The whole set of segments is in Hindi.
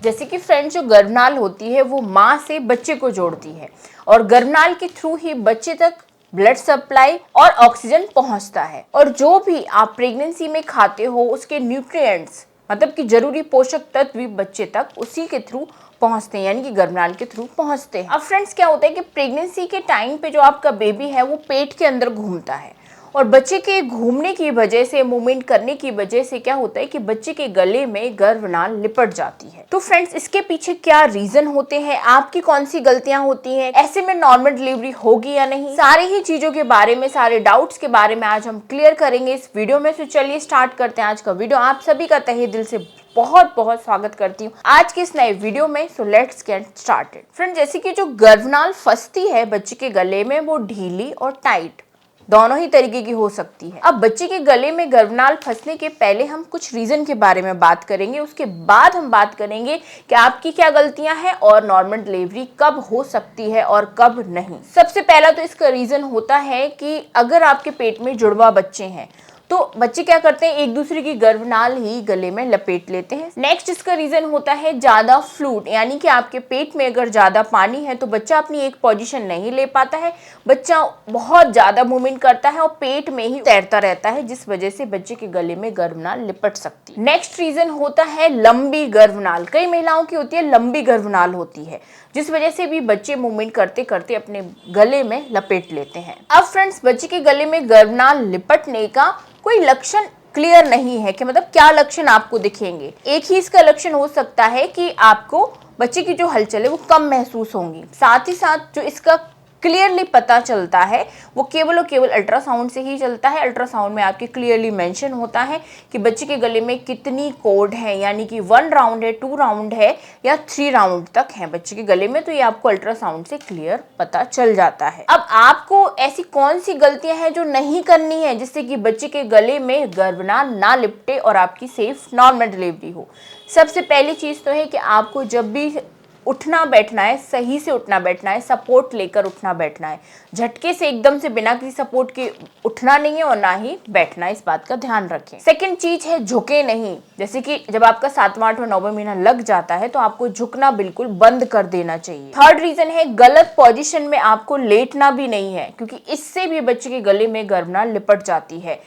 जैसे कि फ्रेंड जो गर्भनाल होती है वो माँ से बच्चे को जोड़ती है और गर्भनाल के थ्रू ही बच्चे तक ब्लड सप्लाई और ऑक्सीजन पहुंचता है। और जो भी आप प्रेगनेंसी में खाते हो उसके न्यूट्रिएंट्स मतलब कि जरूरी पोषक तत्व भी बच्चे तक उसी के थ्रू पहुंचते हैं, यानी कि गर्भनाल के थ्रू पहुंचते हैं। अब फ्रेंड्स क्या होता है कि प्रेगनेंसी के टाइम पे जो आपका बेबी है वो पेट के अंदर घूमता है और बच्चे के घूमने की वजह से, मूवमेंट करने की वजह से क्या होता है कि बच्चे के गले में गर्भनाल लिपट जाती है। तो फ्रेंड्स इसके पीछे क्या रीजन होते हैं, आपकी कौन सी गलतियां होती हैं, ऐसे में नॉर्मल डिलीवरी होगी या नहीं, सारी ही चीजों के बारे में, सारे डाउट्स के बारे में आज हम क्लियर करेंगे इस वीडियो में। तो चलिए स्टार्ट करते हैं आज का वीडियो। आप सभी का तहे दिल से बहुत बहुत स्वागत करती हूँ आज के इस नए वीडियो में। So let's get started. Friend जैसे कि जो गर्भनाल फंसती है बच्चे के गले में वो ढीली और टाइट दोनों ही तरीके की हो सकती है। अब बच्चे के गले में गर्भनाल फंसने के पहले हम कुछ रीजन के बारे में बात करेंगे, उसके बाद हम बात करेंगे कि आपकी क्या गलतियां हैं और नॉर्मल डिलीवरी कब हो सकती है और कब नहीं। सबसे पहला तो इसका रीजन होता है कि अगर आपके पेट में जुड़वा बच्चे हैं तो बच्चे क्या करते हैं, एक दूसरे की गर्भनाल ही गले में लपेट लेते हैं। नेक्स्ट इसका रीजन होता है ज्यादा फ्लूइड, यानी कि आपके पेट में अगर ज्यादा पानी है तो बच्चा अपनी एक पोजीशन नहीं ले पाता है, बच्चा बहुत ज्यादा मूवमेंट करता है और पेट में ही तैरता रहता है, जिस वजह से बच्चे के गले में गर्भनाल लिपट सकती है। नेक्स्ट रीजन होता है लंबी गर्भनाल। कई महिलाओं की होती है लंबी गर्भनाल होती है, जिस वजह से भी बच्चे मूवमेंट करते करते अपने गले में लपेट लेते हैं। अब फ्रेंड्स बच्चे के गले में गर्भनाल लिपटने का कोई लक्षण क्लियर नहीं है कि मतलब क्या लक्षण आपको दिखेंगे। एक ही इसका लक्षण हो सकता है कि आपको बच्चे की जो हलचल है वो कम महसूस होंगी। साथ ही साथ जो इसका क्लियरली पता चलता है वो केवल और केवल अल्ट्रासाउंड से ही चलता है। अल्ट्रासाउंड में आपके क्लियरली मेंशन होता है कि बच्चे के गले में कितनी कॉर्ड है, यानी कि 1 राउंड है, 2 राउंड है या 3 राउंड तक है बच्चे के गले में, तो ये आपको अल्ट्रासाउंड से क्लियर पता चल जाता है। अब आपको ऐसी कौन सी गलतियां हैं जो नहीं करनी है जिससे कि बच्चे के गले में गर्भनाल ना लिपटे और आपकी सेफ नॉर्मल डिलीवरी हो। सबसे पहली चीज तो है कि आपको जब भी उठना बैठना है, सही से उठना बैठना है, सपोर्ट लेकर उठना बैठना है। झटके से एकदम से बिना किसी सपोर्ट के उठना नहीं है और ना ही बैठना है, इस बात का ध्यान रखें। सेकंड चीज है झुके नहीं। जैसे कि जब आपका 7वां 8वां 9वां महीना लग जाता है तो आपको झुकना बिल्कुल बंद कर देना चाहिए। थर्ड रीजन है गलत पोजिशन में आपको लेटना भी नहीं है, क्योंकि इससे भी बच्चे के गले में गर्भनाल लिपट जाती है।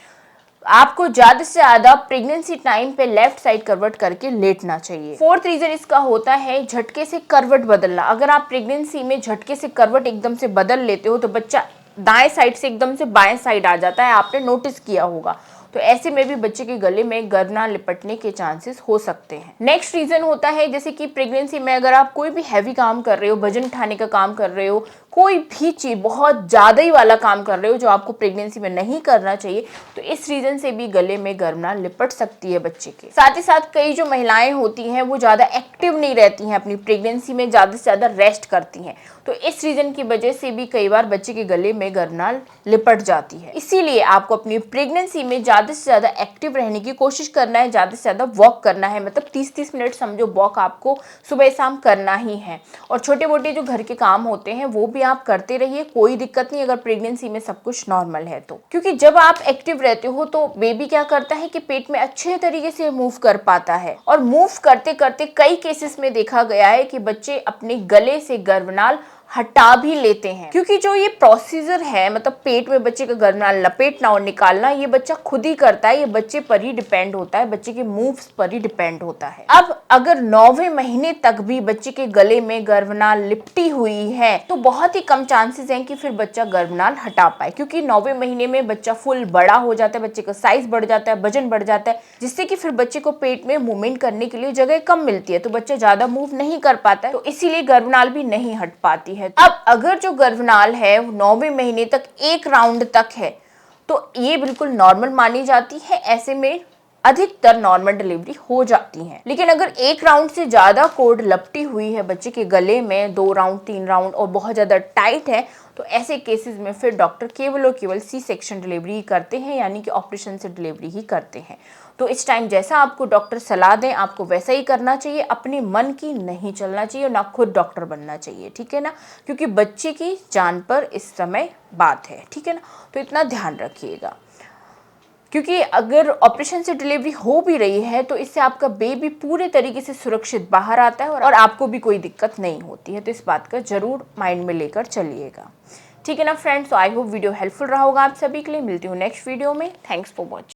आपको ज्यादा से ज्यादा प्रेगनेंसी टाइम पे लेफ्ट साइड करवट करके लेटना चाहिए। फोर्थ रीजन इसका होता है झटके से करवट बदलना। अगर आप प्रेगनेंसी में झटके से करवट एकदम से बदल लेते हो तो बच्चा दाएं साइड से एकदम से बाएं साइड आ जाता है, आपने नोटिस किया होगा। तो ऐसे में भी बच्चे के गले में गर्भनाल लिपटने के चांसेस हो सकते हैं। नेक्स्ट रीजन होता है जैसे कि प्रेगनेंसी में अगर आप कोई भी हैवी काम कर रहे हो, वजन उठाने का काम कर रहे हो, कोई भी चीज बहुत ज्यादा ही वाला काम कर रहे हो जो आपको प्रेगनेंसी में नहीं करना चाहिए, तो इस रीजन से भी गले में गर्भनाल लिपट सकती है बच्चे के। साथ ही साथ कई जो महिलाएं होती हैं वो ज्यादा एक्टिव नहीं रहती हैं, अपनी प्रेगनेंसी में ज्यादा से ज्यादा रेस्ट करती हैं, तो इस रीजन की वजह से भी कई बार बच्चे के गले में गर्भनाल लिपट जाती है। इसीलिए आपको अपनी प्रेगनेंसी में ज्यादा से ज्यादा एक्टिव रहने की कोशिश करना है, ज्यादा से ज्यादा वॉक करना है, मतलब 30-30 मिनट समझो वॉक आपको सुबह शाम करना ही है। और छोटे मोटे जो घर के काम होते हैं वो भी आप करते रहिए, कोई दिक्कत नहीं अगर प्रेगनेंसी में सब कुछ नॉर्मल है तो। क्योंकि जब आप एक्टिव रहते हो तो बेबी क्या करता है कि पेट में अच्छे तरीके से मूव कर पाता है, और मूव करते करते कई केसेस में देखा गया है कि बच्चे अपने गले से गर्भनाल हटा भी लेते हैं। क्योंकि जो ये प्रोसीजर है, मतलब पेट में बच्चे का गर्भनाल लपेटना और निकालना, ये बच्चा खुद ही करता है, ये बच्चे पर ही डिपेंड होता है, बच्चे के मूव्स पर ही डिपेंड होता है। अब अगर 9वें महीने तक भी बच्चे के गले में गर्भनाल लिपटी हुई है तो बहुत ही कम चांसेस हैं कि फिर बच्चा गर्भनाल हटा पाए, क्योंकि 9वें महीने में बच्चा फुल बड़ा हो जाता है, बच्चे का साइज बढ़ जाता है, वजन बढ़ जाता है, जिससे कि फिर बच्चे को पेट में मूवमेंट करने के लिए जगह कम मिलती है, तो बच्चा ज्यादा मूव नहीं कर पाता है, तो इसीलिए गर्भनाल भी नहीं हट पाती है। अब अगर जो गर्भनाल है 9वें महीने तक 1 राउंड तक है तो ये बिल्कुल नॉर्मल मानी जाती है, ऐसे में अधिकतर नॉर्मल डिलीवरी हो जाती है। लेकिन अगर 1 राउंड से ज्यादा कॉर्ड लपटी हुई है बच्चे के गले में, 2 राउंड 3 राउंड और बहुत ज्यादा टाइट है, तो ऐसे केसेस में फिर डॉक्टर केवल और केवल सी सेक्शन डिलीवरी ही करते हैं, यानी कि ऑपरेशन से डिलीवरी ही करते हैं। तो इस टाइम जैसा आपको डॉक्टर सलाह दें आपको वैसा ही करना चाहिए, अपने मन की नहीं चलना चाहिए और ना खुद डॉक्टर बनना चाहिए, ठीक है ना, क्योंकि बच्चे की जान पर इस समय बात है, ठीक है ना, तो इतना ध्यान रखिएगा। क्योंकि अगर ऑपरेशन से डिलीवरी हो भी रही है तो इससे आपका बेबी पूरे तरीके से सुरक्षित बाहर आता है और आपको भी कोई दिक्कत नहीं होती है। तो इस बात का जरूर माइंड में लेकर चलिएगा। ठीक है ना फ्रेंड्स, तो आई होप वीडियो हेल्पफुल रहा होगा आप सभी के लिए। मिलती हूँ नेक्स्ट वीडियो में। Thanks for watching.